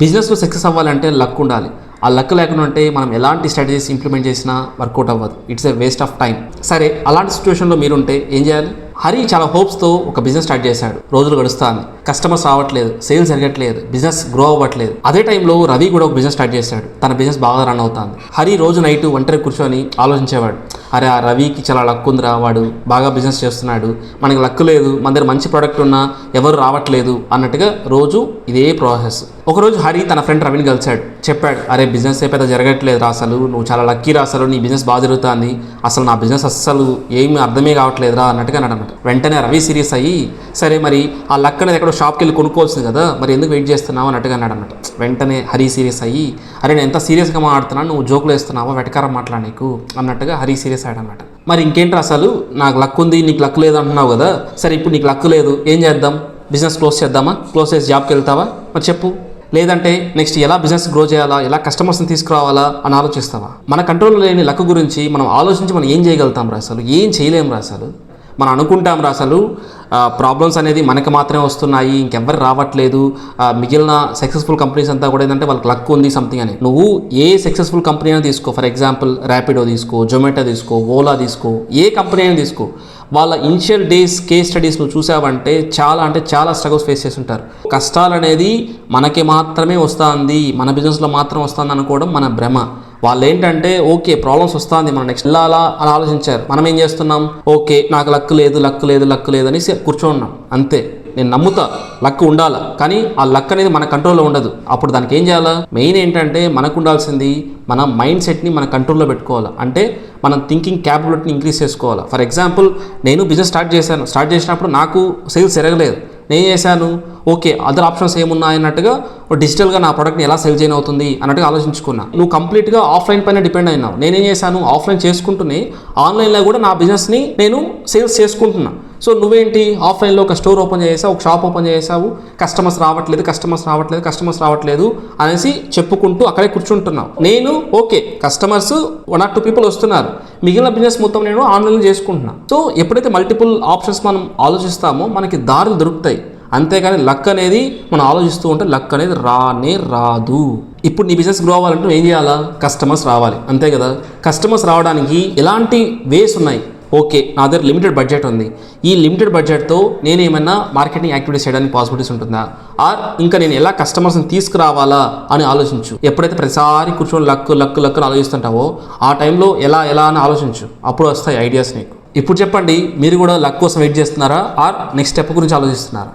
బిజినెస్లో సక్సెస్ అవ్వాలంటే లక్ ఉండాలి. ఆ లక్ లేకుండా ఉంటే మనం ఎలాంటి స్ట్రాటజీస్ ఇంప్లిమెంట్ చేసినా వర్కౌట్ అవ్వదు. It's a waste of time. సరే, అలాంటి సిచ్యువేషన్లో మీరుంటే ఏం చేయాలి? హరి చాలా హోప్స్తో ఒక బిజినెస్ స్టార్ట్ చేశాడు. రోజులు గడుస్తుంది, కస్టమర్స్ రావట్లేదు, సేల్స్ జరగట్లేదు, బిజినెస్ గ్రో అవ్వట్లేదు. అదే టైంలో రవి కూడా ఒక బిజినెస్ స్టార్ట్ చేశాడు. తన బిజినెస్ బాగా రన్ అవుతుంది. హరి రోజు నైట్ ఒంటరి కూర్చొని ఆలోచించేవాడు, అరే ఆ రవికి చాలా లక్ ఉందిరా, వాడు బాగా బిజినెస్ చేస్తున్నాడు, మనకి లక్ లేదు, మన దగ్గర మంచి ప్రోడక్ట్ ఉన్నా ఎవరు రావట్లేదు అన్నట్టుగా రోజు ఇదే ప్రాసెస్. ఒకరోజు హరి తన ఫ్రెండ్ రవిని కలిశాడు. చెప్పాడు, అరే బిజినెస్ ఏ పెద్ద జరగట్లేదు రా, అసలు నువ్వు చాలా లక్కీ రా, అసలు నీ బిజినెస్ బాగా జరుగుతుంది, అసలు నా బిజినెస్ అస్సలు ఏమి అర్థమే కావట్లేదురా అన్నట్టుగా అన్నమాట. వెంటనే రవి సీరియస్ అయ్యి, సరే మరి ఆ లక్ అనేది ఎక్కడో షాప్కి వెళ్ళి కొనుక్కోవాల్సింది కదా, మరి ఎందుకు వెయిట్ చేస్తున్నావు అన్నట్టుగా అన్నాడు అనమాట. వెంటనే హరి సీరియస్ అయ్యి, అరే నేను ఎంత సీరియస్గా మాట్లాడుతున్నాను, నువ్వు జోకులు వేస్తున్నావా, వెటకారం మాట్లాడ నీకు అన్నట్టుగా హరి సీరియస్ అయ్యాడు అనమాట. మరి ఇంకేంటి అసలు, నాకు లక్ ఉంది నీకు లక్ లేదు అంటున్నావు కదా, సరే ఇప్పుడు నీకు లక్ లేదు ఏం చేద్దాం, బిజినెస్ క్లోజ్ చేద్దామా, క్లోజ్ చేసి జాబ్కి వెళ్తావా మరి చెప్పు, లేదంటే నెక్స్ట్ ఎలా బిజినెస్ గ్రో చేయాలా, ఎలా కస్టమర్స్ని తీసుకురావాలా అని ఆలోచిస్తావా? మన కంట్రోల్లో లేని లక్ గురించి మనం ఆలోచించి మనం ఏం చేయగలుగుతాం రా, అసలు ఏం చేయలేం రా. అసలు మనం అనుకుంటాం రా, అసలు ప్రాబ్లమ్స్ అనేది మనకి మాత్రమే వస్తున్నాయి, ఇంకెవ్వరు రావట్లేదు, మిగిలిన సక్సెస్ఫుల్ కంపెనీస్ అంతా కూడా ఏంటంటే వాళ్ళకి లక్ ఉంది సంథింగ్ అని. నువ్వు ఏ సక్సెస్ఫుల్ కంపెనీ అయినా తీసుకో, ఫర్ ఎగ్జాంపుల్ ర్యాపిడో తీసుకో, జొమాటో తీసుకో, ఓలా తీసుకో, ఏ కంపెనీ అయినా తీసుకో, వాళ్ళ ఇనిషియల్ డేస్ కేస్ స్టడీస్ నువ్వు చూసావంటే చాలా స్ట్రగుల్స్ ఫేస్ చేసి ఉంటారు. కష్టాలు అనేది మనకి మాత్రమే వస్తుంది, మన బిజినెస్లో మాత్రం వస్తుంది అనుకోవడం మన భ్రమ. వాళ్ళు ఏంటంటే ఓకే ప్రాబ్లమ్స్ వస్తుంది, మనం నెక్స్ట్ వెళ్ళాలా అని ఆలోచించారు. మనం ఏం చేస్తున్నాం, ఓకే నాకు లక్ లేదు అనేసి కూర్చోన్నాం అంతే. నేను నమ్ముతా లక్ ఉండాలా, కానీ ఆ లక్ అనేది మన కంట్రోల్లో ఉండదు. అప్పుడు దానికి ఏం చేయాలా? మెయిన్ ఏంటంటే మనకు ఉండాల్సింది మన మైండ్ సెట్ని మన కంట్రోల్లో పెట్టుకోవాలి. అంటే మనం థింకింగ్ క్యాపబిలిటీని ఇంక్రీజ్ చేసుకోవాలి. ఫర్ ఎగ్జాంపుల్ నేను బిజినెస్ స్టార్ట్ చేసినప్పుడు నాకు సేల్స్ జరగలేదు. నేను చేశాను, ఓకే అదర్ ఆప్షన్స్ ఏమున్నాయన్నట్టుగా డిజిటల్గా నా ప్రోడక్ట్ని ఎలా సేల్ చేయని అవుతుంది అన్నట్టుగా ఆలోచించుకున్నా. నువ్వు కంప్లీట్గా ఆఫ్లైన్ పైన డిపెండ్ అయినావు. నేనేం చేశాను, ఆఫ్లైన్ చేసుకుంటూనే ఆన్లైన్లో కూడా నా బిజినెస్ని నేను సేల్స్ చేసుకుంటున్నా. సో నువ్వేంటి ఆఫ్లైన్లో ఒక స్టోర్ ఓపెన్ చేసావు, ఒక షాప్ ఓపెన్ చేసావు, కస్టమర్స్ రావట్లేదు అనేసి చెప్పుకుంటూ అక్కడే కూర్చుంటున్నావు. నేను ఓకే కస్టమర్స్ 1 or 2 people వస్తున్నారు, మిగిలిన బిజినెస్ మొత్తం నేను ఆన్లైన్లో చేసుకుంటున్నాను. సో ఎప్పుడైతే మల్టిపుల్ ఆప్షన్స్ మనం ఆలోచిస్తామో మనకి దారులు దొరుకుతాయి. అంతేగాని లక్ అనేది మనం ఆలోచిస్తూ ఉంటే లక్ అనేది రాదు. ఇప్పుడు నీ బిజినెస్ గ్రో అవ్వాలంటే ఏం చేయాలా? కస్టమర్స్ రావాలి, అంతే కదా. కస్టమర్స్ రావడానికి ఎలాంటి వేస్ ఉన్నాయి? ఓకే నా దగ్గర లిమిటెడ్ బడ్జెట్ ఉంది, ఈ లిమిటెడ్ బడ్జెట్తో నేను ఏమైనా మార్కెటింగ్ యాక్టివిటీస్ చేయడానికి పాసిబిలిటీస్ ఉంటుందా, ఆర్ ఇంకా నేను ఎలా కస్టమర్స్ని తీసుకురావాలా అని ఆలోచించు. ఎప్పుడైతే ప్రతిసారి కూర్చొని లక్ అని ఆలోచిస్తుంటావో ఆ టైంలో ఎలా అని ఆలోచించు, అప్పుడు వస్తాయి ఐడియాస్ నీకు. ఇప్పుడు చెప్పండి, మీరు కూడా లక్ కోసం వెయిట్ చేస్తున్నారా ఆర్ నెక్స్ట్ స్టెప్ గురించి ఆలోచిస్తున్నారా?